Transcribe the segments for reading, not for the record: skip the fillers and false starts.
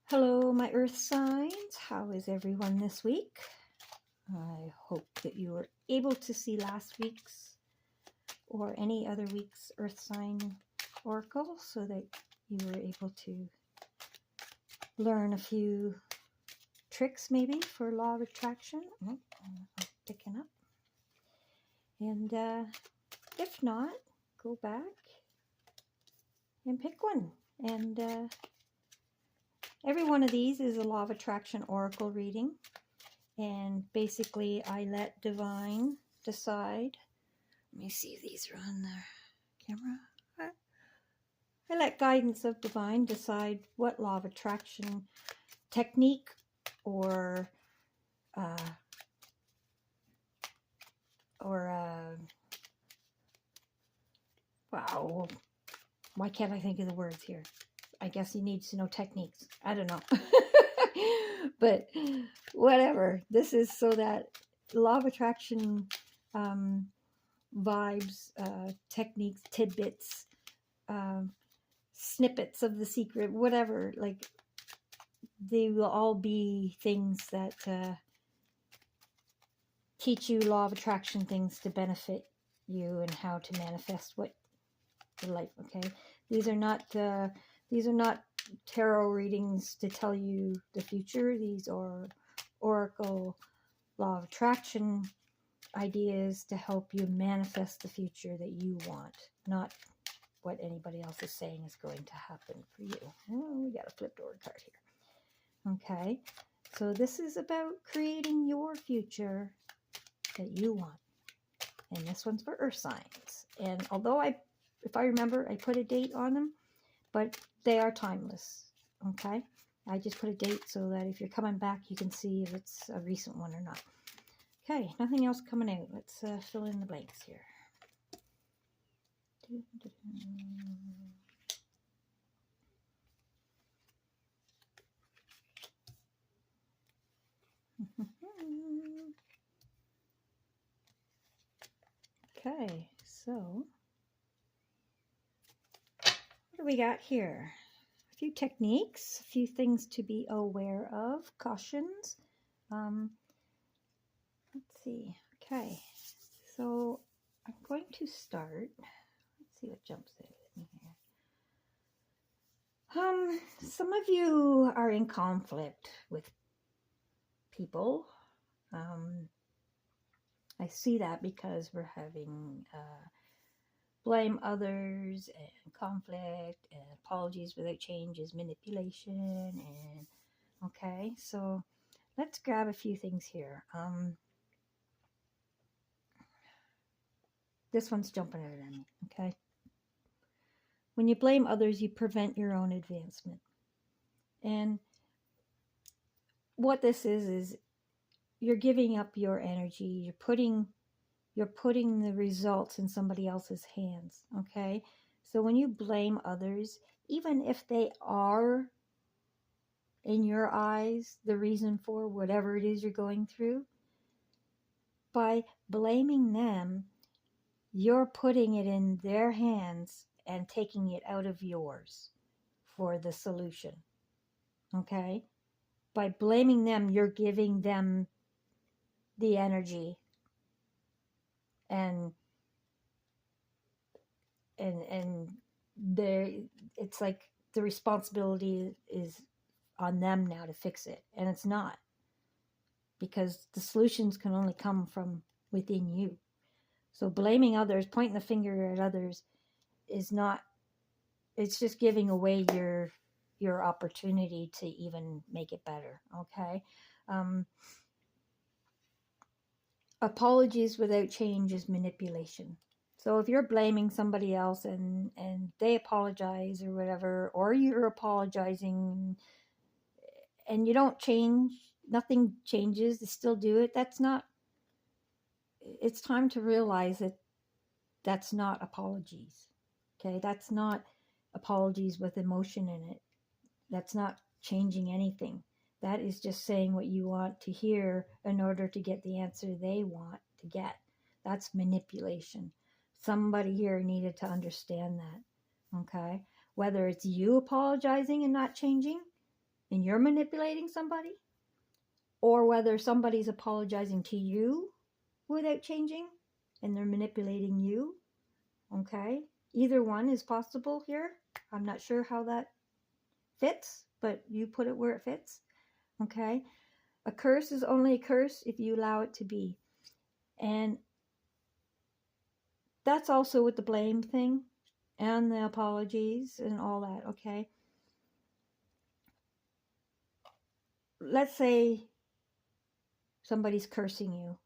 Hello, my earth signs. How is everyone this week? I hope that you were able to see last week's or any other week's earth sign oracle so that you were able to learn a few tricks maybe for law of attraction. I'm picking up. And if not, go back and pick one. And every one of these is a law of attraction oracle reading. And basically, I let divine decide. Let me see if these are on the camera. I let guidance of divine decide what law of attraction technique or wow, why can't I think of the words here? I guess he needs to know techniques. I don't know. But whatever. This is so that law of attraction vibes, techniques, tidbits, snippets of the secret, whatever, like they will all be things that teach you law of attraction things to benefit you and how to manifest what your life. Okay, these are not tarot readings to tell you the future. These are oracle law of attraction ideas to help you manifest the future that you want, not what anybody else is saying is going to happen for you. Oh, we got a flipped over card here. Okay, so this is about creating your future that you want. And this one's for earth signs. And although if I remember, I put a date on them, but they are timeless. Okay, I just put a date so that if you're coming back, you can see if it's a recent one or not. Okay, nothing else coming out. Let's fill in the blanks here. Okay, so what do we got here? A few techniques, a few things to be aware of, cautions. Let's see. Okay, so I'm going to start. Let's see what jumps out at me here. Some of you are in conflict with people. I see that because we're having blame others and conflict and apologies without change is manipulation. And okay, so let's grab a few things here. This one's jumping out at me. Okay, when you blame others, you prevent your own advancement. And what this is you're giving up your energy. You're putting the results in somebody else's hands. Okay, so when you blame others, even if they are in your eyes the reason for whatever it is you're going through, by blaming them, you're putting it in their hands and taking it out of yours for the solution. Okay, by blaming them, you're giving them the energy and it's like the responsibility is on them now to fix it, and it's not, because the solutions can only come from within you. So blaming others, pointing the finger at others, is not, it's just giving away your opportunity to even make it better. Okay, apologies without change is manipulation. So if you're blaming somebody else and they apologize or whatever, or you're apologizing and you don't change, nothing changes, they still do it, that's not, it's time to realize that that's not apologies. Okay, that's not apologies with emotion in it. That's not changing anything. That is just saying what you want to hear in order to get the answer they want to get. That's manipulation. Somebody here needed to understand that. Okay, whether it's you apologizing and not changing, and you're manipulating somebody, or whether somebody's apologizing to you without changing and they're manipulating you. Okay? Either one is possible here. I'm not sure how that fits, but you put it where it fits. Okay? A curse is only a curse if you allow it to be. And that's also with the blame thing and the apologies and all that. Okay? Let's say somebody's cursing you.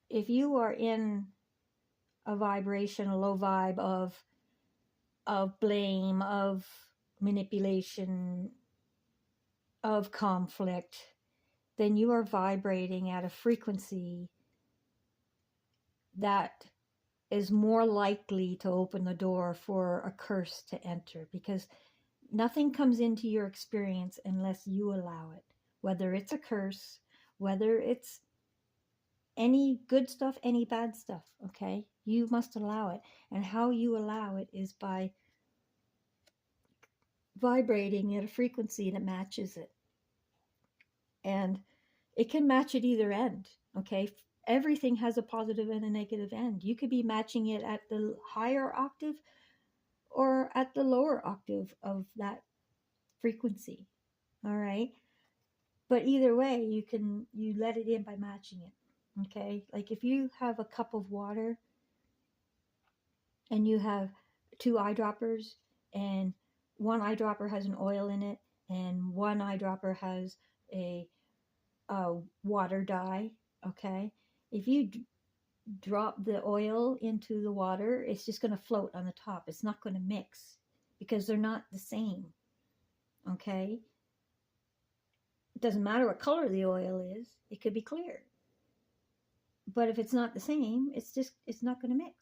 If you are in a vibration, a low vibe of blame, of manipulation, of conflict, then you are vibrating at a frequency that is more likely to open the door for a curse to enter, because nothing comes into your experience unless you allow it, whether it's a curse, whether it's any good stuff, any bad stuff. Okay, you must allow it. And how you allow it is by vibrating at a frequency that matches it. And it can match at either end. Okay, everything has a positive and a negative end. You could be matching it at the higher octave or at the lower octave of that frequency. All right, but either way, you let it in by matching it. Okay, like if you have a cup of water and you have 2 eyedroppers, and one eyedropper has an oil in it and one eyedropper has a water dye. Okay, if you drop the oil into the water, it's just going to float on the top. It's not going to mix because they're not the same. Okay, it doesn't matter what color the oil is. It could be clear, but if it's not the same, it's not going to mix.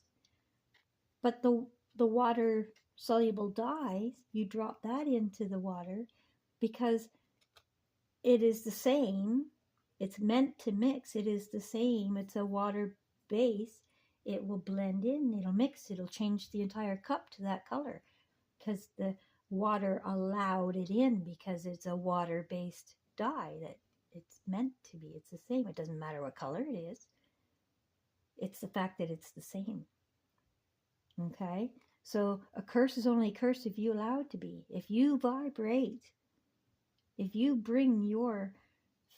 But the water soluble dyes, you drop that into the water because it is the same. It's meant to mix. It is the same. It's a water base. It will blend in. It'll mix. It'll change the entire cup to that color because the water allowed it in, because it's a water-based dye that it's meant to be. It's the same. It doesn't matter what color it is. It's the fact that it's the same. Okay? So a curse is only a curse if you allow it to be. If you vibrate, if you bring your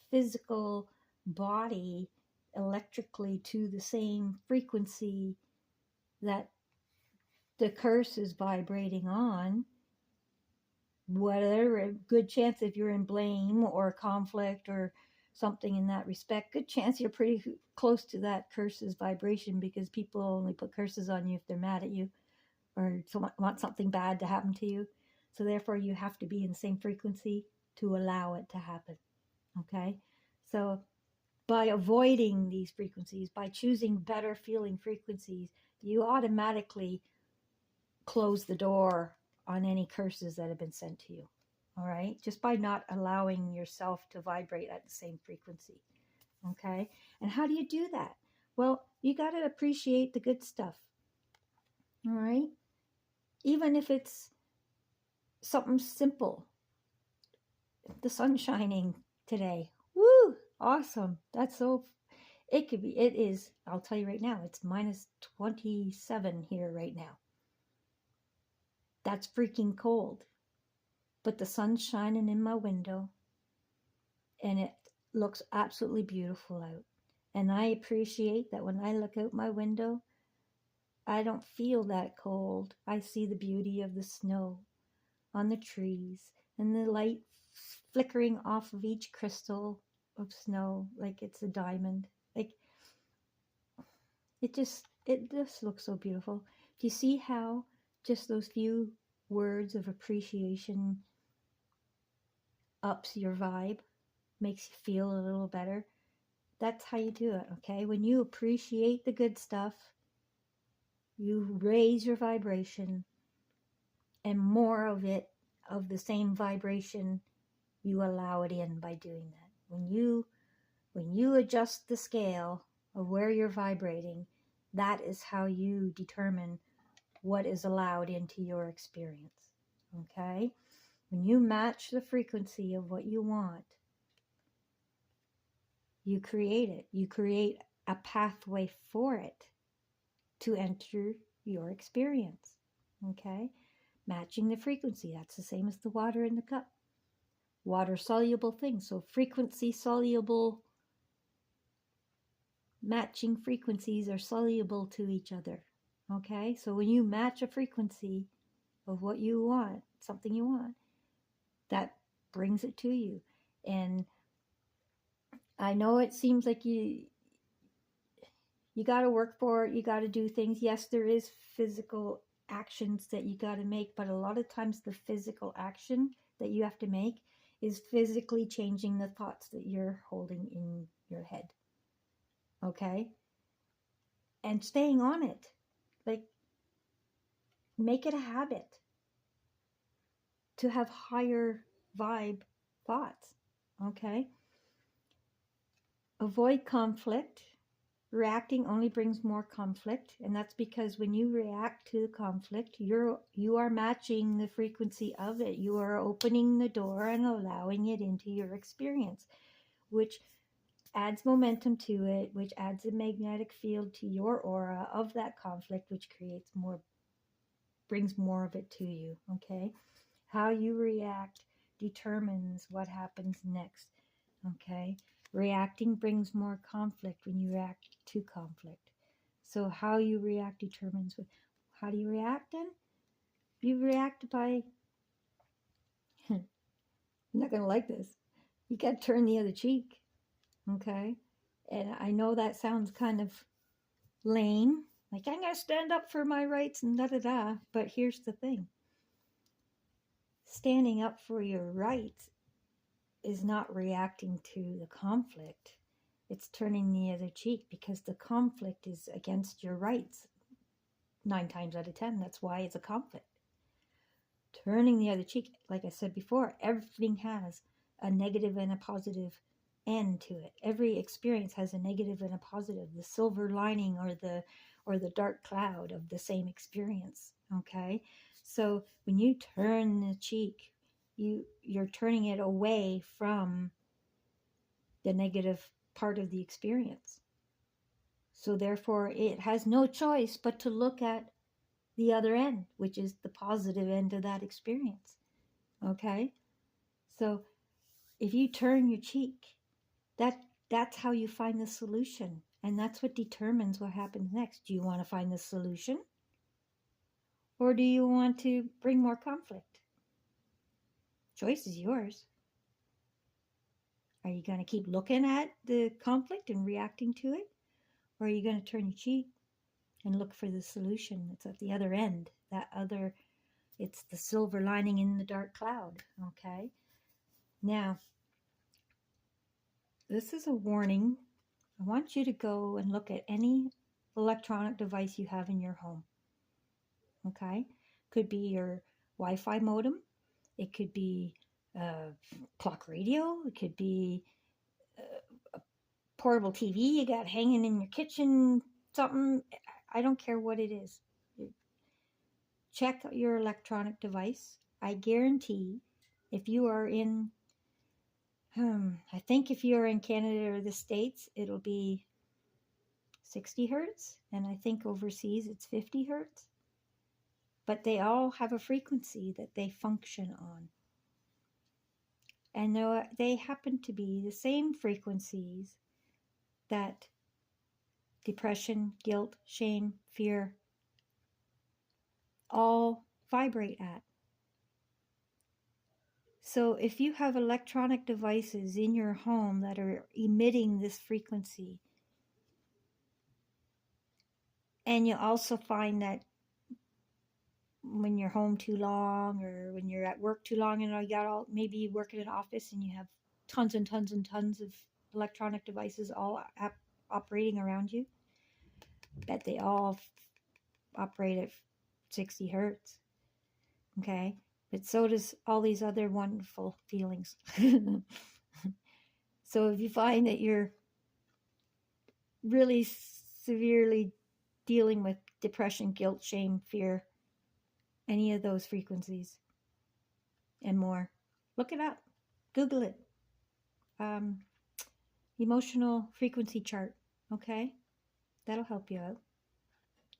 physical body electrically to the same frequency that the curse is vibrating on, whatever, a good chance if you're in blame or conflict or something in that respect, good chance you're pretty close to that curse's vibration, because people only put curses on you if they're mad at you or want something bad to happen to you. So therefore you have to be in the same frequency to allow it to happen. Okay? So by avoiding these frequencies, by choosing better feeling frequencies, you automatically close the door on any curses that have been sent to you. All right? Just by not allowing yourself to vibrate at the same frequency. Okay? And how do you do that? Well, you got to appreciate the good stuff. All right? Even if it's something simple. The sun shining today. Woo! Awesome. That's so... It is, I'll tell you right now, it's minus 27 here right now. That's freaking cold. But the sun's shining in my window and it looks absolutely beautiful out. And I appreciate that when I look out my window, I don't feel that cold. I see the beauty of the snow on the trees and the light flickering off of each crystal of snow like it's a diamond. Like, it just looks so beautiful. Do you see how just those few words of appreciation ups your vibe, makes you feel a little better? That's how you do it, okay? When you appreciate the good stuff, you raise your vibration, and more of it, of the same vibration, you allow it in by doing that. When you adjust the scale of where you're vibrating, that is how you determine what is allowed into your experience. Okay? When you match the frequency of what you want, you create it. You create a pathway for it to enter your experience. Okay? Matching the frequency. That's the same as the water in the cup. Water soluble things. So frequency soluble, matching frequencies are soluble to each other. Okay? So when you match a frequency of what you want, something you want, that brings it to you. And I know it seems like you got to work for it, you got to do things. Yes, there is physical actions that you got to make, but a lot of times the physical action that you have to make is physically changing the thoughts that you're holding in your head. Okay? And staying on it. Like, make it a habit to have higher vibe thoughts. Okay? Avoid conflict. Reacting only brings more conflict, and that's because when you react to the conflict, you are matching the frequency of it. You are opening the door and allowing it into your experience, which adds momentum to it, which adds a magnetic field to your aura of that conflict, which creates more, brings more of it to you. Okay? How you react determines what happens next. Okay? Reacting brings more conflict when you react to conflict. So how you react determines how do you react then? You react by, you're not going to like this, you got to turn the other cheek. Okay? And I know that sounds kind of lame, like I'm going to stand up for my rights and da-da-da, but here's the thing. Standing up for your rights is not reacting to the conflict. It's turning the other cheek, because the conflict is against your rights 9 times out of 10. That's why it's a conflict. Turning the other cheek, like I said before, everything has a negative and a positive end to it. Every experience has a negative and a positive, the silver lining or the dark cloud of the same experience. Okay? So when you turn the cheek, you're turning it away from the negative part of the experience. So therefore, it has no choice but to look at the other end, which is the positive end of that experience. Okay? So if you turn your cheek, that's how you find the solution. And that's what determines what happens next. Do you want to find the solution? Or do you want to bring more conflict? Choice is yours. Are you going to keep looking at the conflict and reacting to it? Or are you going to turn your cheek and look for the solution that's at the other end? It's the silver lining in the dark cloud. Okay? Now, this is a warning. I want you to go and look at any electronic device you have in your home. Okay? Could be your Wi-Fi modem. It could be a clock radio. It could be a portable TV you got hanging in your kitchen, something. I don't care what it is. Check your electronic device. I guarantee if you are in, I think if you're in Canada or the States, it'll be 60 hertz. And I think overseas it's 50 hertz. But they all have a frequency that they function on. And they happen to be the same frequencies that depression, guilt, shame, fear all vibrate at. So if you have electronic devices in your home that are emitting this frequency, and you also find that when you're home too long, or when you're at work too long, and maybe you work in an office and you have tons and tons and tons of electronic devices all operating around you, bet they all operate at 60 hertz. Okay? But so does all these other wonderful feelings. So if you find that you're really severely dealing with depression, guilt, shame, fear, any of those frequencies, and more. Look it up. Google it. Emotional frequency chart. Okay? That'll help you out.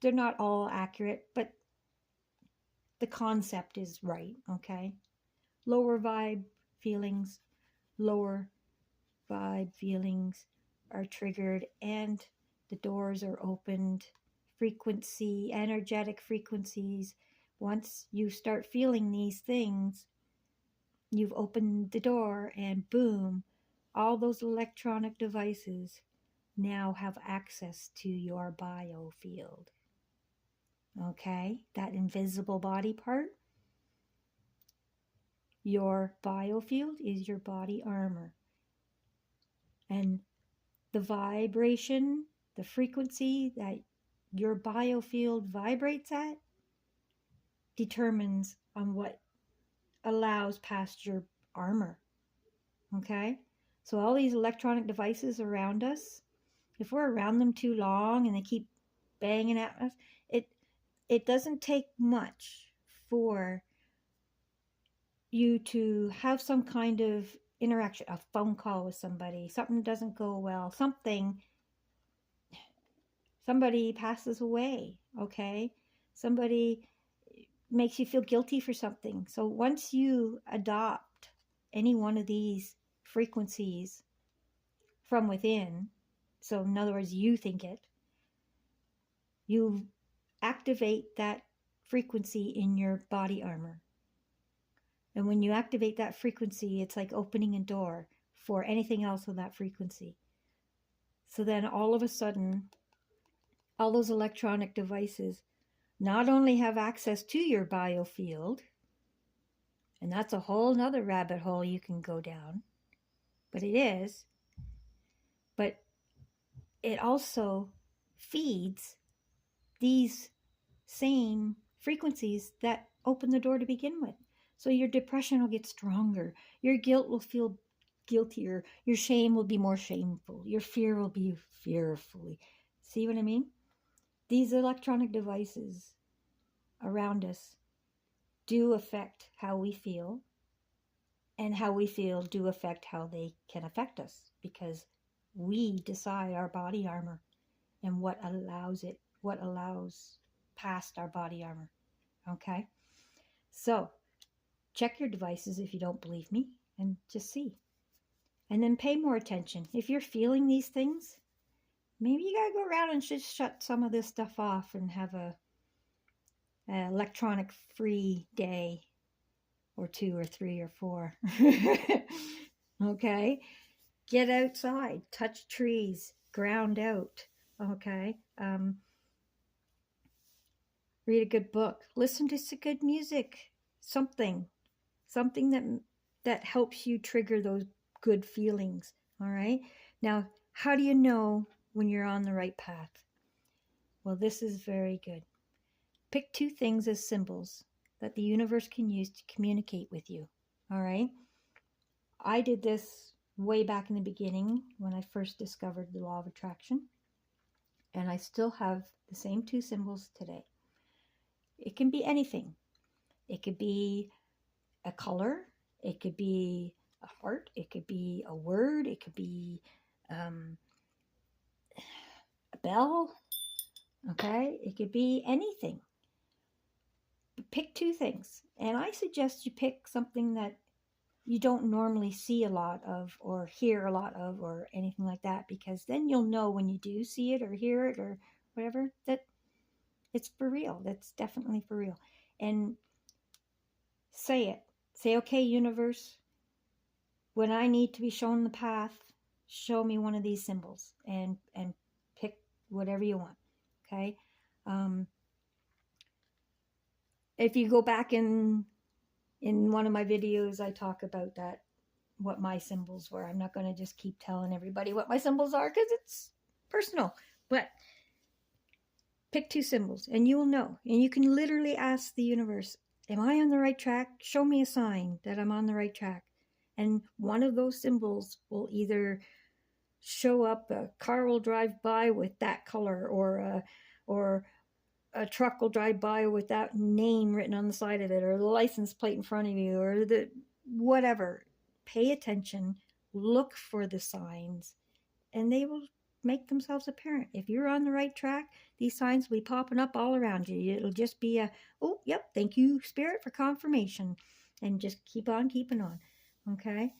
They're not all accurate, but the concept is right. Okay? Lower vibe feelings, lower vibe feelings are triggered and the doors are opened. Frequency, energetic frequencies. Once you start feeling these things, you've opened the door and boom, all those electronic devices now have access to your biofield. Okay, that invisible body part, your biofield is your body armor. And the vibration, the frequency that your biofield vibrates at determines on what allows past your armor. Okay? So all these electronic devices around us, if we're around them too long and they keep banging at us, it doesn't take much for you to have some kind of interaction, a phone call with somebody, something doesn't go well, somebody passes away, okay? Somebody makes you feel guilty for something. So once you adopt any one of these frequencies from within, so in other words, you think it, you activate that frequency in your body armor. And when you activate that frequency, it's like opening a door for anything else with that frequency. So then all of a sudden, all those electronic devices not only have access to your biofield, and that's a whole nother rabbit hole you can go down, but it also feeds these same frequencies that open the door to begin with. So your depression will get stronger. Your guilt will feel guiltier. Your shame will be more shameful. Your fear will be fearfully. See what I mean? These electronic devices around us do affect how we feel, and how we feel do affect how they can affect us, because we decide our body armor and what allows past our body armor. Okay? So check your devices if you don't believe me, and just see. And then pay more attention. If you're feeling these things, maybe you gotta go around and just shut some of this stuff off and have a electronic free day or 2 or 3 or 4. Okay? Get outside, touch trees, ground out. Okay? Read a good book, listen to some good music, something that helps you trigger those good feelings. All right? Now, how do you know when you're on the right path? Well, this is very good. Pick 2 things as symbols that the universe can use to communicate with you. All right? I did this way back in the beginning when I first discovered the law of attraction, and I still have the same 2 symbols today. It can be anything. It could be a color, it could be a heart, it could be a word, it could be a bell, okay? It could be anything. But pick 2 things, and I suggest you pick something that you don't normally see a lot of or hear a lot of or anything like that, because then you'll know when you do see it or hear it or whatever that it's for real. That's definitely for real. And say it. Say, okay, universe, when I need to be shown the path, show me one of these symbols, and pick whatever you want. Okay? If you go back in one of my videos, I talk about that, what my symbols were. I'm not going to just keep telling everybody what my symbols are because it's personal. But pick 2 symbols and you will know. And you can literally ask the universe, am I on the right track? Show me a sign that I'm on the right track. And one of those symbols will either show up, a car will drive by with that color, or a truck will drive by with that name written on the side of it, or the license plate in front of you, or the whatever. Pay attention, look for the signs, and they will make themselves apparent. If you're on the right track, these signs will be popping up all around you. It'll just be a, oh, yep, thank you, Spirit, for confirmation. And just keep on keeping on, okay?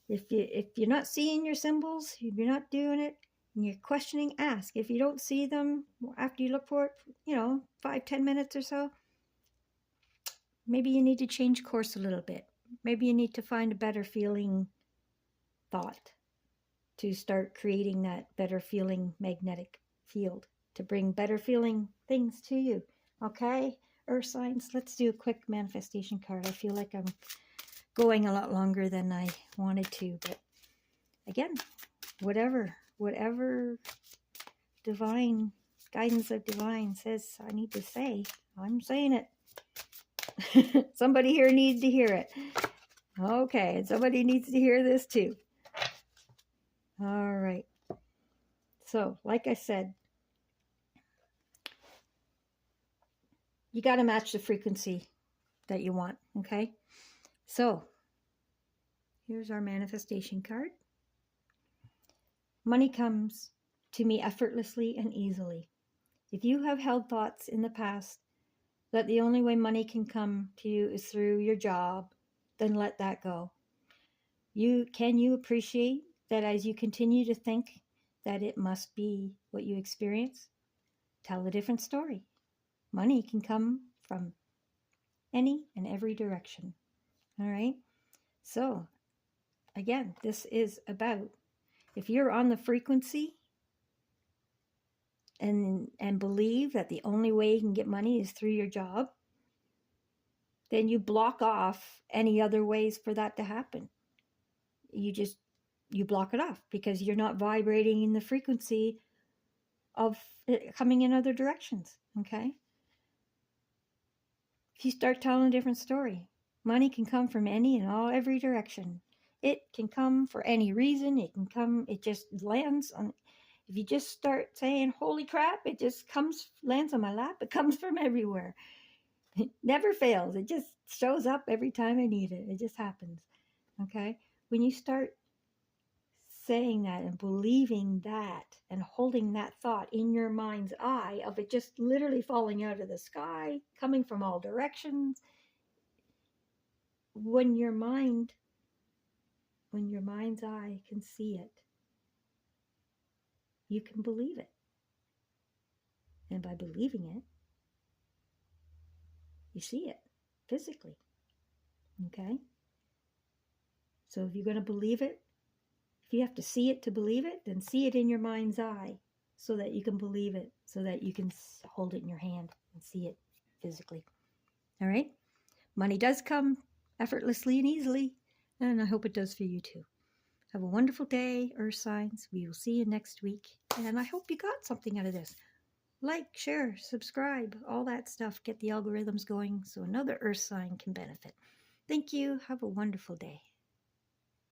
If you're not seeing your symbols, if you're not doing it, and you're questioning, ask. If you don't see them after you look for it, 5-10 minutes or so, maybe you need to change course a little bit. Maybe you need to find a better feeling thought to start creating that better feeling magnetic field to bring better feeling things to you. Okay, Earth signs, let's do a quick manifestation card. I feel like I'm going a lot longer than I wanted to, but again, whatever divine guidance of divine says I need to say, I'm saying it. Somebody here needs to hear it. Okay, and somebody needs to hear this too. All right. So, like I said, you got to match the frequency that you want, okay? So, here's our manifestation card. Money comes to me effortlessly and easily. If you have held thoughts in the past that the only way money can come to you is through your job, then let that go. Can you appreciate that as you continue to think that it must be what you experience? Tell a different story. Money can come from any and every direction. All right? So, again, this is about, if you're on the frequency and believe that the only way you can get money is through your job, then you block off any other ways for that to happen. You block it off because you're not vibrating in the frequency of it coming in other directions, okay? If you start telling a different story, money can come from any and every direction. It can come for any reason. It just lands on, if you just start saying, holy crap, it just lands on my lap. It comes from everywhere. It never fails. It just shows up every time I need it. It just happens, okay? When you start saying that and believing that and holding that thought in your mind's eye of it just literally falling out of the sky, coming from all directions, when your mind's eye can see it, you can believe it. And by believing it, you see it physically. Okay? So if you're going to believe it, if you have to see it to believe it, then see it in your mind's eye so that you can believe it, so that you can hold it in your hand and see it physically. All right? Money does come effortlessly and easily, and I hope it does for you too. Have a wonderful day, Earth signs. We will see you next week, and I hope you got something out of this. Like, share, subscribe, all that stuff. Get the algorithms going so another Earth sign can benefit. Thank you. Have a wonderful day.